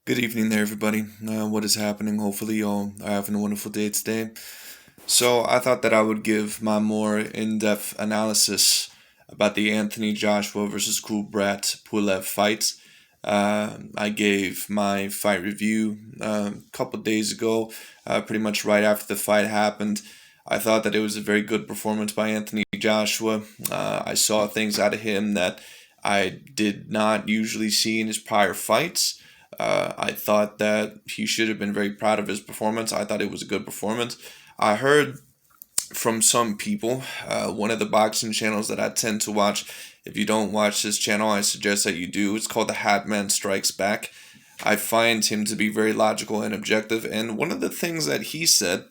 Good evening there, everybody. What is happening? Hopefully, y'all are having a wonderful day today. So, I thought that I would give my more in depth analysis about the Anthony Joshua versus Kubrat Pulev fight. I gave my fight review a couple days ago, pretty much right after the fight happened. I thought that it was a very good performance by Anthony Joshua. I saw things out of him that I did not usually see in his prior fights. I thought that he should have been very proud of his performance. I thought it was a good performance. I heard from some people, one of the boxing channels that I tend to watch. If you don't watch this channel, I suggest that you do. It's called The Hatman Strikes Back. I find him to be very logical and objective, and one of the things that he said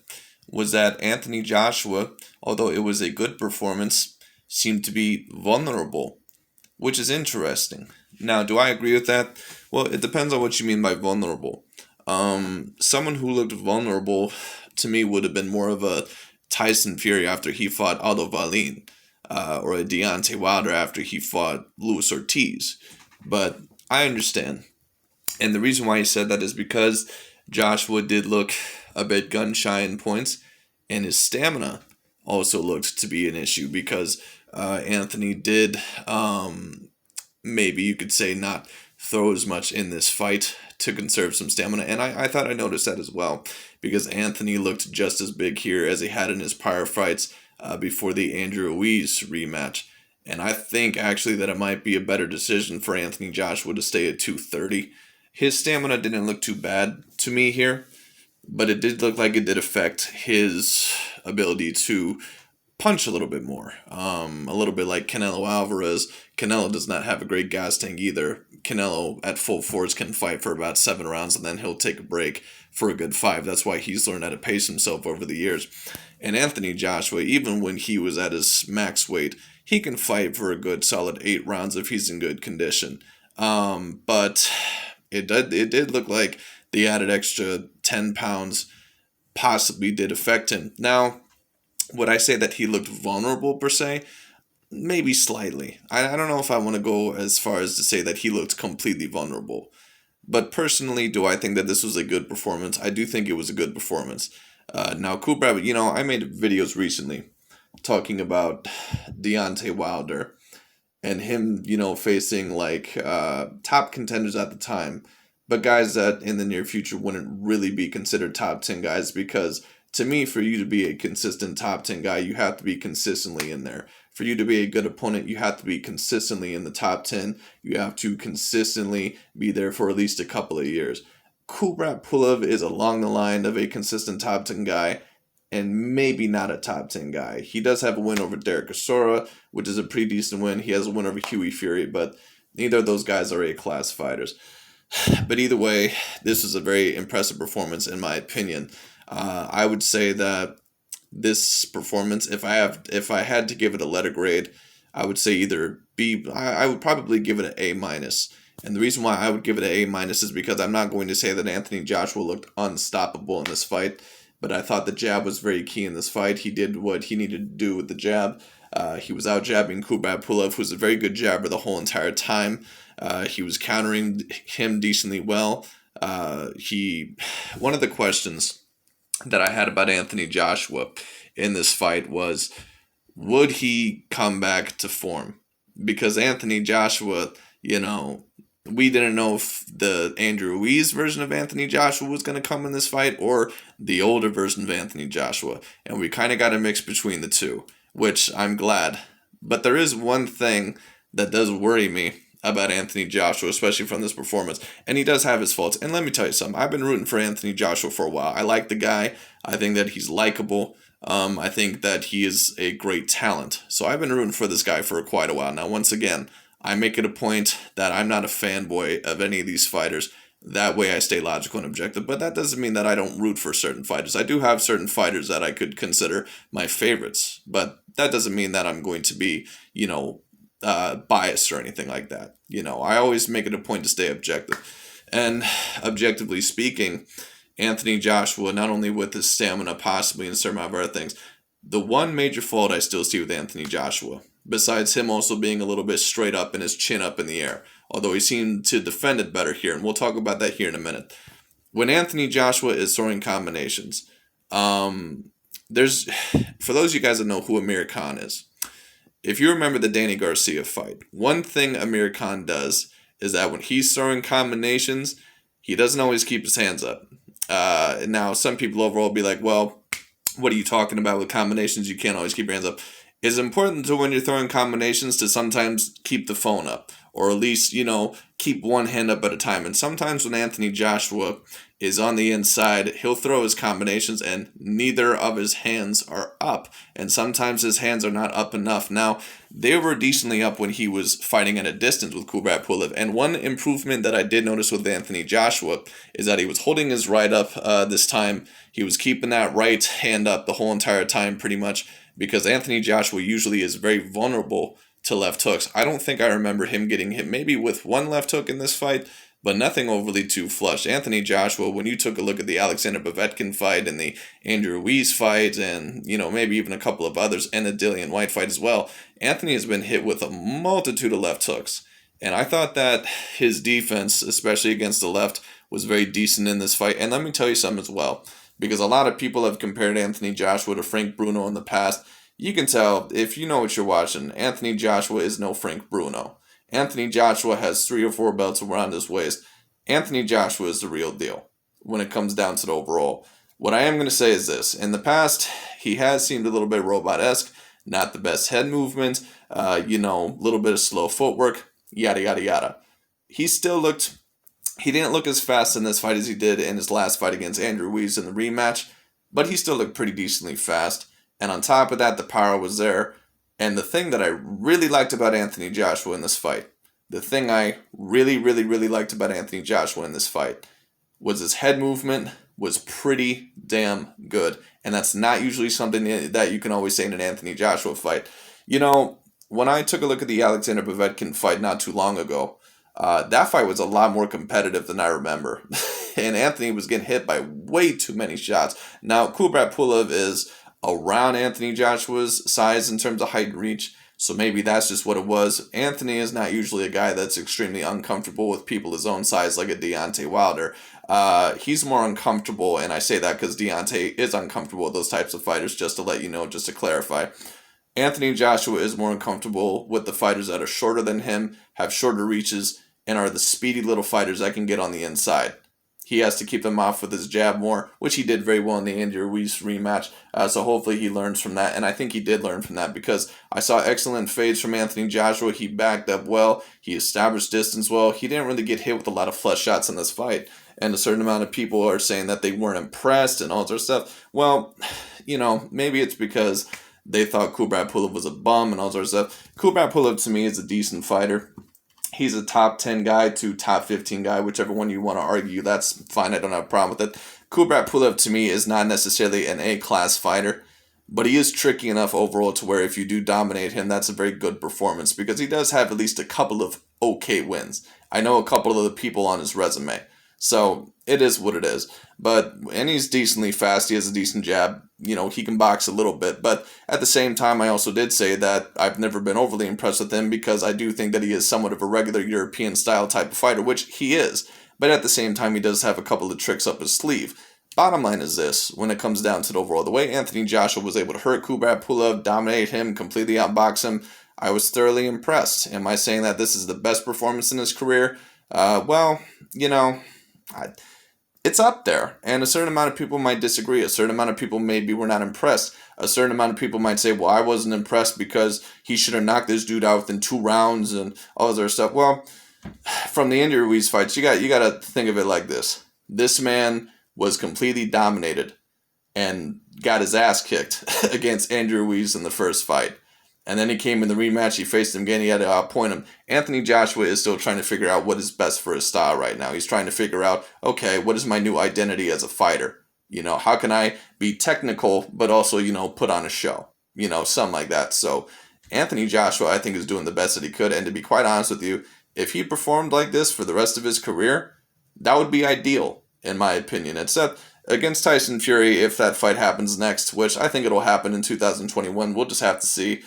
was that Anthony Joshua, although it was a good performance, seemed to be vulnerable, which is interesting. Now, do I agree with that? Well, it depends on what you mean by vulnerable. Someone who looked vulnerable to me would have been more of a Tyson Fury after he fought Aldo Valin, or a Deontay Wilder after he fought Luis Ortiz. But I understand. And the reason why he said that is because Joshua did look a bit gun shy in points, and his stamina also looked to be an issue because Anthony did, maybe you could say, not throw as much in this fight to conserve some stamina. And I thought I noticed that as well because Anthony looked just as big here as he had in his prior fights before the Andrew Ruiz rematch. And I think actually that it might be a better decision for Anthony Joshua to stay at 230. His stamina didn't look too bad to me here, but it did look like it did affect his ability to punch a little bit more. A little bit like Canelo Alvarez. Canelo does not have a great gas tank either. Canelo at full force can fight for about 7 rounds and then he'll take a break for a good 5. That's why he's learned how to pace himself over the years. And Anthony Joshua, even when he was at his max weight, he can fight for a good solid 8 rounds if he's in good condition. But it did look like the added extra 10 pounds possibly did affect him. Now, would I say that he looked vulnerable per se? Maybe slightly. I don't know if I want to go as far as to say that he looked completely vulnerable. But personally, do I think that this was a good performance? I do think it was a good performance. Now, Kubrat, I made videos recently talking about Deontay Wilder and him, facing like top contenders at the time, but guys that in the near future wouldn't really be considered top 10 guys because to me, for you to be a consistent top 10 guy, you have to be consistently in there. For you to be a good opponent, you have to be consistently in the top 10. You have to consistently be there for at least a couple of years. Kubrat Pulev is along the line of a consistent top 10 guy and maybe not a top 10 guy. He does have a win over Derek Chisora, which is a pretty decent win. He has a win over Huey Fury, but neither of those guys are A-class fighters. But either way, this is a very impressive performance in my opinion. I would say that this performance, if I had to give it a letter grade, I would say either B. I would probably give it an A minus. And the reason why I would give it an A minus is because I'm not going to say that Anthony Joshua looked unstoppable in this fight, but I thought the jab was very key in this fight. He did what he needed to do with the jab. He was out jabbing Kubrat Pulev, who's a very good jabber the whole entire time. He was countering him decently well. One of the questions that I had about Anthony Joshua in this fight was, would he come back to form? Because Anthony Joshua, we didn't know if the Andrew Ruiz version of Anthony Joshua was going to come in this fight or the older version of Anthony Joshua. And we kind of got a mix between the two, which I'm glad. But there is one thing that does worry me about Anthony Joshua, especially from this performance. And he does have his faults. And let me tell you something. I've been rooting for Anthony Joshua for a while. I like the guy. I think that he's likable. I think that he is a great talent. So I've been rooting for this guy for quite a while. Now, once again, I make it a point that I'm not a fanboy of any of these fighters. That way I stay logical and objective. But that doesn't mean that I don't root for certain fighters. I do have certain fighters that I could consider my favorites. But that doesn't mean that I'm going to be, biased or anything like that. I always make it a point to stay objective. And objectively speaking, Anthony Joshua, not only with his stamina possibly and a certain amount of other things, the one major fault I still see with Anthony Joshua, besides him also being a little bit straight up and his chin up in the air, although he seemed to defend it better here, and we'll talk about that here in a minute. When Anthony Joshua is throwing combinations, there's, for those of you guys that know who Amir Khan is, if you remember the Danny Garcia fight, one thing Amir Khan does is that when he's throwing combinations, he doesn't always keep his hands up. Now, some people overall will be like, well, what are you talking about with combinations? You can't always keep your hands up. It's important to, when you're throwing combinations, to sometimes keep the phone up, or at least, keep one hand up at a time. And sometimes when Anthony Joshua is on the inside, he'll throw his combinations and neither of his hands are up. And sometimes his hands are not up enough. Now, they were decently up when he was fighting at a distance with Kubrat Pulev. And one improvement that I did notice with Anthony Joshua is that he was holding his right up this time. He was keeping that right hand up the whole entire time pretty much, because Anthony Joshua usually is very vulnerable to left hooks. I don't think I remember him getting hit maybe with one left hook in this fight, but nothing overly too flush. Anthony Joshua, when you took a look at the Alexander Povetkin fight and the Andrew Ruiz fight and, maybe even a couple of others, and the Dillian White fight as well, Anthony has been hit with a multitude of left hooks. And I thought that his defense, especially against the left, was very decent in this fight. And let me tell you something as well, because a lot of people have compared Anthony Joshua to Frank Bruno in the past. You can tell, if you know what you're watching, Anthony Joshua is no Frank Bruno. Anthony Joshua has 3 or 4 belts around his waist. Anthony Joshua is the real deal when it comes down to the overall. What I am going to say is this. In the past, he has seemed a little bit robot-esque, not the best head movement, a little bit of slow footwork, yada, yada, yada. He didn't look as fast in this fight as he did in his last fight against Andrew Ruiz in the rematch, but he still looked pretty decently fast. And on top of that, the power was there. And the thing that I really liked about Anthony Joshua in this fight, was his head movement was pretty damn good. And that's not usually something that you can always say in an Anthony Joshua fight. When I took a look at the Alexander Povetkin fight not too long ago, that fight was a lot more competitive than I remember. And Anthony was getting hit by way too many shots. Now, Kubrat Pulev is around Anthony Joshua's size in terms of height and reach, so maybe that's just what it was. Anthony is not usually a guy that's extremely uncomfortable with people his own size like a Deontay Wilder. He's more uncomfortable, and I say that because Deontay is uncomfortable with those types of fighters, just to let you know, just to clarify. Anthony Joshua is more uncomfortable with the fighters that are shorter than him, have shorter reaches, and are the speedy little fighters that can get on the inside. He has to keep them off with his jab more, which he did very well in the Andrew Ruiz rematch. So hopefully he learns from that. And I think he did learn from that, because I saw excellent fades from Anthony Joshua. He backed up well. He established distance well. He didn't really get hit with a lot of flush shots in this fight. And a certain amount of people are saying that they weren't impressed and all that stuff. Well, maybe it's because they thought Kubrat Pulev was a bum and all that stuff. Kubrat Pulev, to me, is a decent fighter. He's a top 10 guy to top 15 guy, whichever one you want to argue. That's fine. I don't have a problem with it. Kubrat Pulev, to me, is not necessarily an A-class fighter, but he is tricky enough overall to where if you do dominate him, that's a very good performance, because he does have at least a couple of okay wins. I know a couple of the people on his resume. So it is what it is. And he's decently fast. He has a decent jab. He can box a little bit. But at the same time, I also did say that I've never been overly impressed with him, because I do think that he is somewhat of a regular European style type of fighter, which he is. But at the same time, he does have a couple of tricks up his sleeve. Bottom line is this, when it comes down to the overall, the way Anthony Joshua was able to hurt Kubrat Pulev, dominate him, completely outbox him, I was thoroughly impressed. Am I saying that this is the best performance in his career? It's up there, and a certain amount of people might disagree. A certain amount of people maybe were not impressed. A certain amount of people might say, well, I wasn't impressed because he should have knocked this dude out within 2 rounds and all this other stuff. Well, from the Andrew Ruiz fights, you got to think of it like this. This man was completely dominated and got his ass kicked against Andrew Ruiz in the first fight. And then he came in the rematch, he faced him again, he had to outpoint him. Anthony Joshua is still trying to figure out what is best for his style right now. He's trying to figure out, okay, what is my new identity as a fighter? How can I be technical, but also, put on a show? Something like that. So Anthony Joshua, I think, is doing the best that he could. And to be quite honest with you, if he performed like this for the rest of his career, that would be ideal, in my opinion. Except against Tyson Fury, if that fight happens next, which I think it'll happen in 2021, we'll just have to see.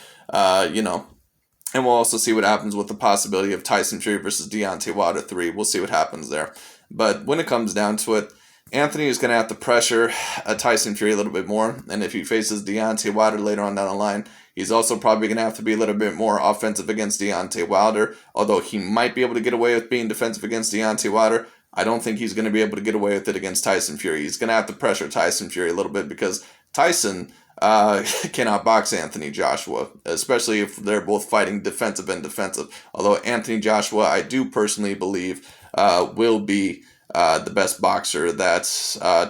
And we'll also see what happens with the possibility of Tyson Fury versus Deontay Wilder 3. We'll see what happens there. But when it comes down to it, Anthony is going to have to pressure Tyson Fury a little bit more. And if he faces Deontay Wilder later on down the line, he's also probably going to have to be a little bit more offensive against Deontay Wilder. Although he might be able to get away with being defensive against Deontay Wilder, I don't think he's going to be able to get away with it against Tyson Fury. He's going to have to pressure Tyson Fury a little bit because Tyson cannot box Anthony Joshua, especially if they're both fighting defensive and defensive. Although Anthony Joshua, I do personally believe, will be the best boxer that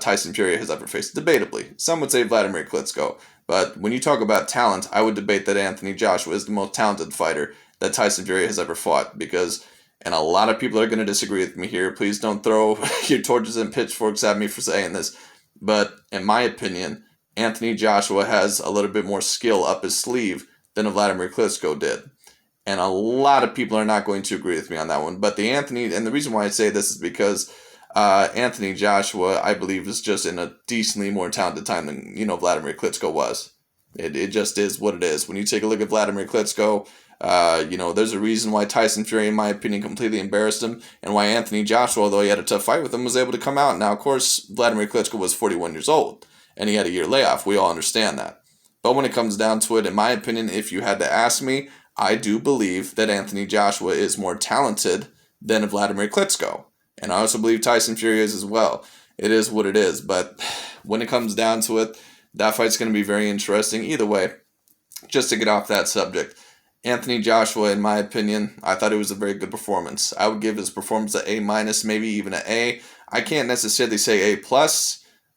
Tyson Fury has ever faced. Debatably. Some would say Vladimir Klitschko. But when you talk about talent, I would debate that Anthony Joshua is the most talented fighter that Tyson Fury has ever fought. Because, and a lot of people are going to disagree with me here. Please don't throw your torches and pitchforks at me for saying this. But in my opinion, Anthony Joshua has a little bit more skill up his sleeve than Vladimir Klitschko did. And a lot of people are not going to agree with me on that one. But the reason why I say this is because Anthony Joshua, I believe, is just in a decently more talented time than, Vladimir Klitschko was. It just is what it is. When you take a look at Vladimir Klitschko, there's a reason why Tyson Fury, in my opinion, completely embarrassed him, and why Anthony Joshua, although he had a tough fight with him, was able to come out. Now, of course, Vladimir Klitschko was 41 years old, and he had a year layoff. We all understand that. But when it comes down to it, in my opinion, if you had to ask me, I do believe that Anthony Joshua is more talented than Vladimir Klitschko. And I also believe Tyson Fury is as well. It is what it is. But when it comes down to it, that fight's going to be very interesting. Either way, just to get off that subject, Anthony Joshua, in my opinion, I thought it was a very good performance. I would give his performance an A-, maybe even an A. I can't necessarily say A+,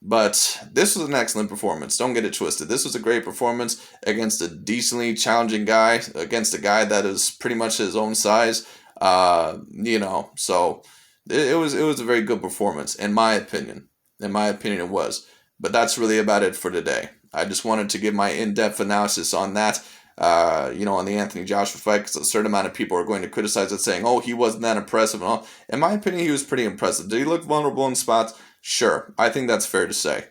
but this was an excellent performance. Don't get it twisted. This was a great performance against a decently challenging guy, against a guy that is pretty much his own size. So it was a very good performance, in my opinion. In my opinion, it was. But that's really about it for today. I just wanted to give my in-depth analysis on that. On the Anthony Joshua fight, because a certain amount of people are going to criticize it, saying, oh, he wasn't that impressive and all. In my opinion, he was pretty impressive. Did he look vulnerable in spots? Sure. I think that's fair to say.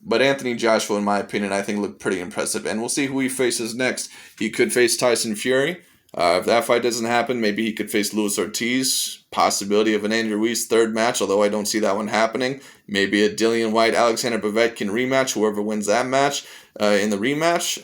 But Anthony Joshua, in my opinion, I think looked pretty impressive. And we'll see who he faces next. He could face Tyson Fury. If that fight doesn't happen, maybe he could face Luis Ortiz. Possibility of an Andy Ruiz third match, although I don't see that one happening. Maybe a Dillian White, Alexander Povetkin rematch. Whoever wins that match in the rematch,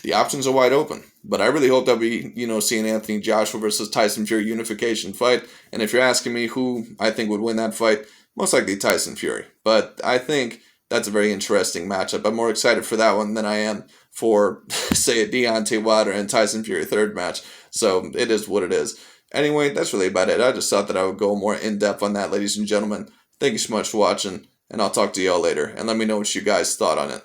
the options are wide open. But I really hope that we, see an Anthony Joshua versus Tyson Fury unification fight. And if you're asking me who I think would win that fight, most likely Tyson Fury. But I think that's a very interesting matchup. I'm more excited for that one than I am for, say, a Deontay Wilder and Tyson Fury third match. So it is what it is. Anyway, that's really about it. I just thought that I would go more in-depth on that, ladies and gentlemen. Thank you so much for watching, and I'll talk to y'all later. And let me know what you guys thought on it.